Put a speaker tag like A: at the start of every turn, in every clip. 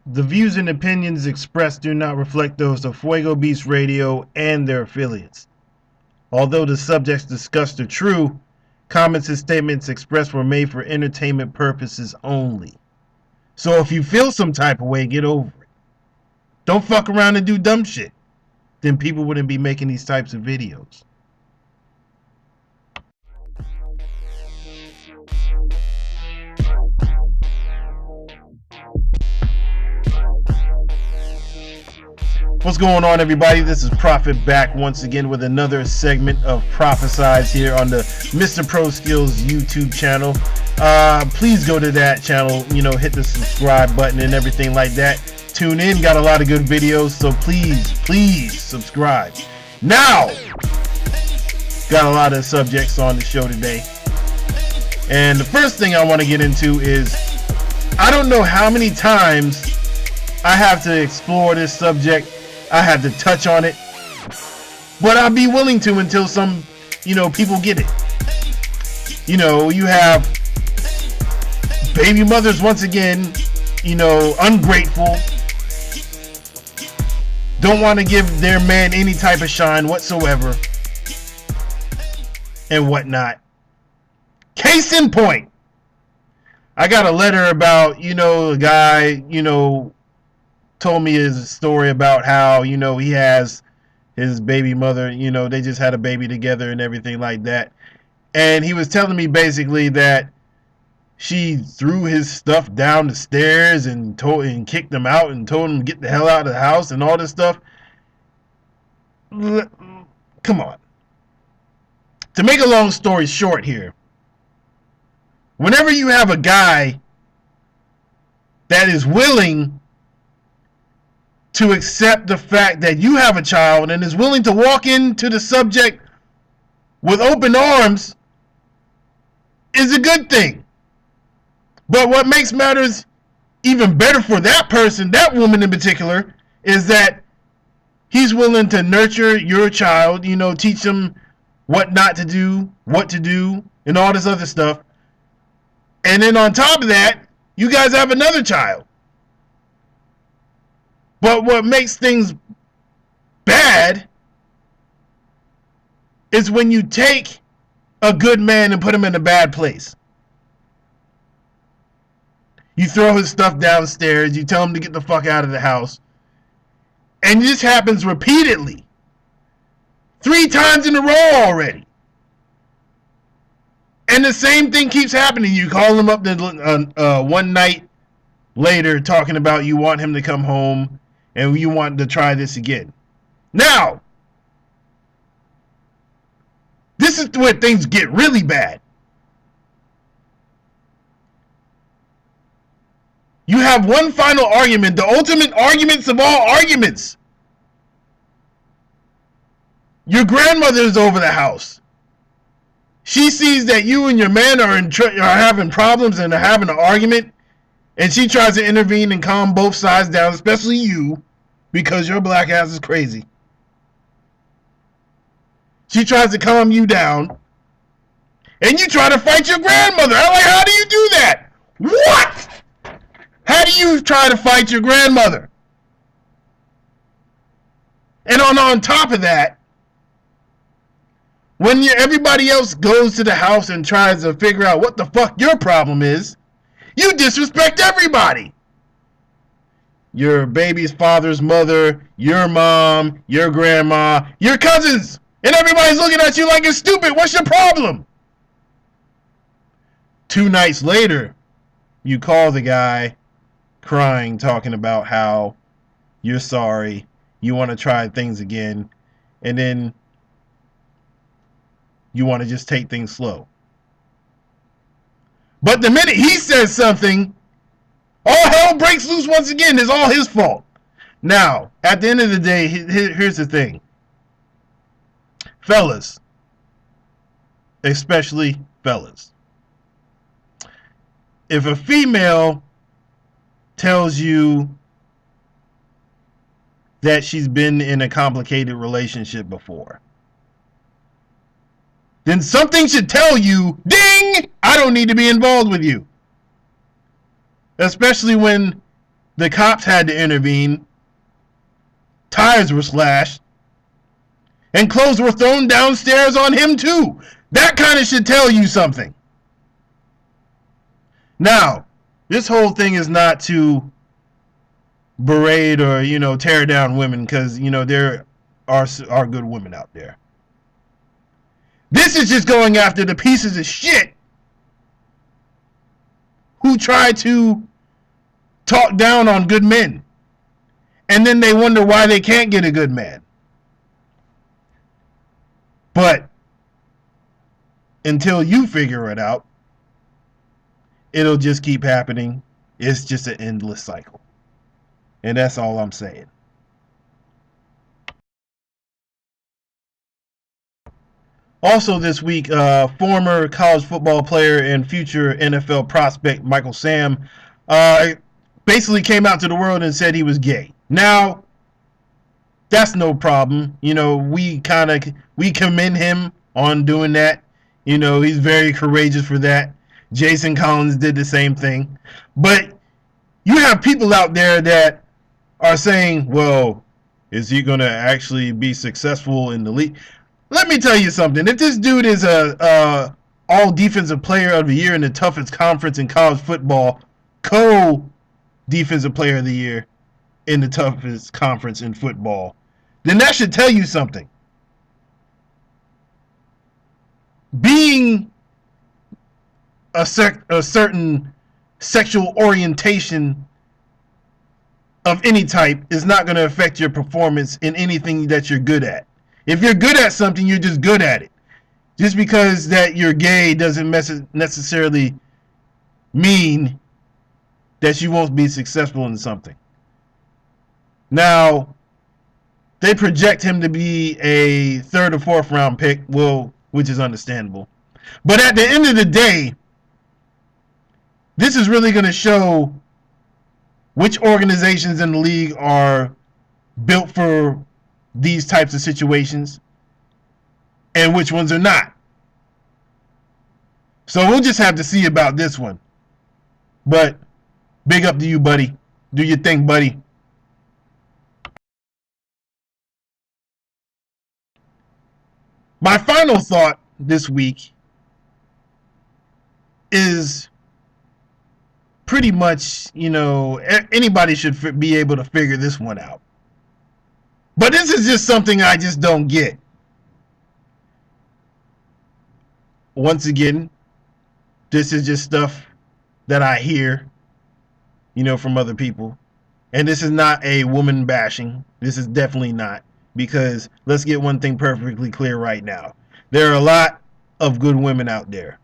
A: The views and opinions expressed do not reflect those of Fuego Beast Radio and their affiliates. Although the subjects discussed are true, comments and statements expressed were made for entertainment purposes only. So if you feel some type of way, get over it. Don't fuck around and do dumb shit. Then people wouldn't be making these types of videos. What's going on, everybody? This is Prophet back once again with another segment of Prophesize here on the Mr. Pro Skills YouTube channel. Please go to that channel, hit the subscribe button and everything like that. Tune in, got a lot of good videos, so please subscribe. Now, got a lot of subjects on the show today. And the first thing I want to get into is, I don't know how many times I have to explore this subject. I had to touch on it, but I'll be willing to until some, people get it. You have baby mothers once again, ungrateful, don't want to give their man any type of shine whatsoever, and whatnot. Case in point, I got a letter about, a guy, told me his story about how, he has his baby mother, they just had a baby together and everything like that. And he was telling me basically that she threw his stuff down the stairs and kicked him out and told him to get the hell out of the house and all this stuff. Come on. To make a long story short here, whenever you have a guy that is willing to accept the fact that you have a child and is willing to walk into the subject with open arms, is a good thing. But what makes matters even better for that person, that woman in particular, is that he's willing to nurture your child, teach them what not to do, what to do, and all this other stuff. And then on top of that, you guys have another child. But what makes things bad is when you take a good man and put him in a bad place. You throw his stuff downstairs, you tell him to get the fuck out of the house. And this happens repeatedly. 3 times in a row already. And the same thing keeps happening. You call him up one night later talking about you want him to come home and you want to try this again. Now, this is where things get really bad. You have one final argument, the ultimate arguments of all arguments. Your grandmother is over the house. She sees that you and your man are having problems and are having an argument, and she tries to intervene and calm both sides down, especially you, because your black ass is crazy. She tries to calm you down, and you try to fight your grandmother. I'm like, how do you do that? What? How do you try to fight your grandmother? And on top of that, when everybody else goes to the house and tries to figure out what the fuck your problem is, you disrespect everybody. Your baby's father's mother, your mom, your grandma, your cousins. And everybody's looking at you like it's stupid. What's your problem? 2 nights later, you call the guy crying, talking about how you're sorry, you want to try things again, and then you want to just take things slow. But the minute he says something, all hell breaks loose once again. It's all his fault. Now, at the end of the day, here's the thing. Fellas, especially fellas, if a female tells you that she's been in a complicated relationship before, then something should tell you, ding, I don't need to be involved with you. Especially when The cops had to intervene. Tires were slashed. And clothes were thrown downstairs on him too. That kind of should tell you something. Now, this whole thing is not to berate or, tear down women, because, there are good women out there. This is just going after the pieces of shit who try to talk down on good men. And then they wonder why they can't get a good man. But until you figure it out, it'll just keep happening. It's just an endless cycle. And that's all I'm saying. Also this week, former college football player and future NFL prospect Michael Sam basically came out to the world and said he was gay. Now, that's no problem. We commend him on doing that. He's very courageous for that. Jason Collins did the same thing. But you have people out there that are saying, well, is he going to actually be successful in the league? Let me tell you something. If this dude is a all defensive player of the year in the toughest conference in college football, co-defensive player of the year in the toughest conference in football, then that should tell you something. Being a certain sexual orientation of any type is not going to affect your performance in anything that you're good at. If you're good at something, you're just good at it. Just because that you're gay doesn't necessarily mean that you won't be successful in something. Now, they project him to be a 3rd or 4th round pick, which is understandable. But at the end of the day, this is really going to show which organizations in the league are built for these types of situations and which ones are not. So we'll just have to see about this one. But big up to you, buddy. Do your thing, buddy. My final thought this week is pretty much, anybody should be able to figure this one out. But this is just something I just don't get. Once again, this is just stuff that I hear, from other people. And this is not a woman bashing. This is definitely not. Because let's get one thing perfectly clear right now. There are a lot of good women out there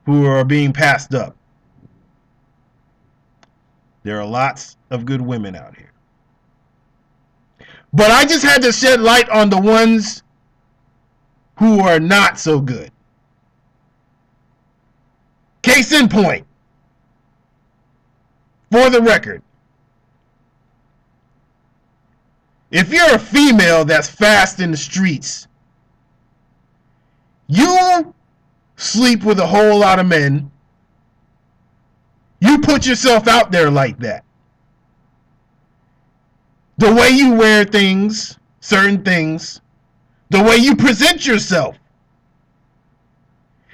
A: who are being passed up. There are lots of good women out here. But I just had to shed light on the ones who are not so good. Case in point. For the record, if you're a female that's fast in the streets, you sleep with a whole lot of men, you put yourself out there like that. The way you wear things, certain things, the way you present yourself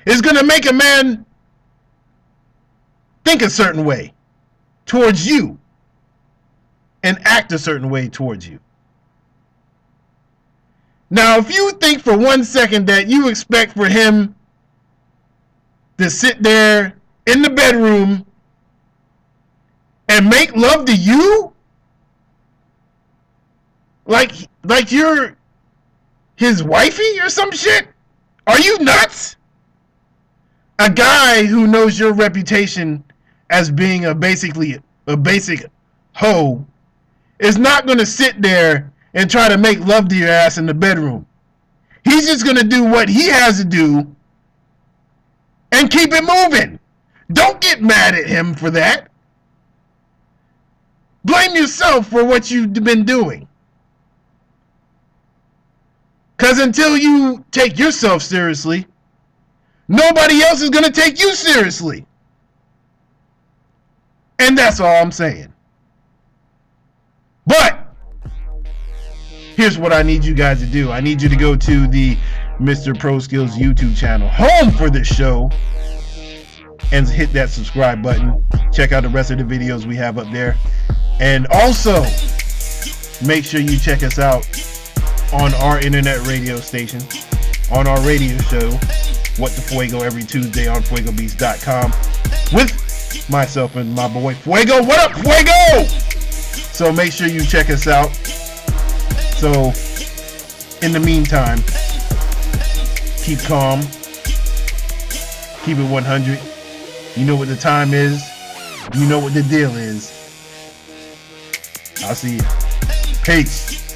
A: is going to make a man think a certain way towards you and act a certain way towards you. Now, if you think for 1 second that you expect for him to sit there in the bedroom and make love to you, like you're his wifey or some shit, are you nuts? A guy who knows your reputation as being a basic hoe is not going to sit there and try to make love to your ass in the bedroom. He's just going to do what he has to do and keep it moving. Don't get mad at him for that. Blame yourself for what you've been doing. Because until you take yourself seriously, nobody else is going to take you seriously. And that's all I'm saying. But here's what I need you guys to do. I need you to go to the Mr. Pro Skills YouTube channel, home for this show, and hit that subscribe button. Check out the rest of the videos we have up there. And also, make sure you check us out on our internet radio station, on our radio show, What the Fuego, every Tuesday on fuegobeats.com with myself and my boy Fuego. What up, Fuego? So make sure you check us out. So in the meantime, keep calm, keep it 100. You know what the time is, you know what the deal is. I'll see you. Peace.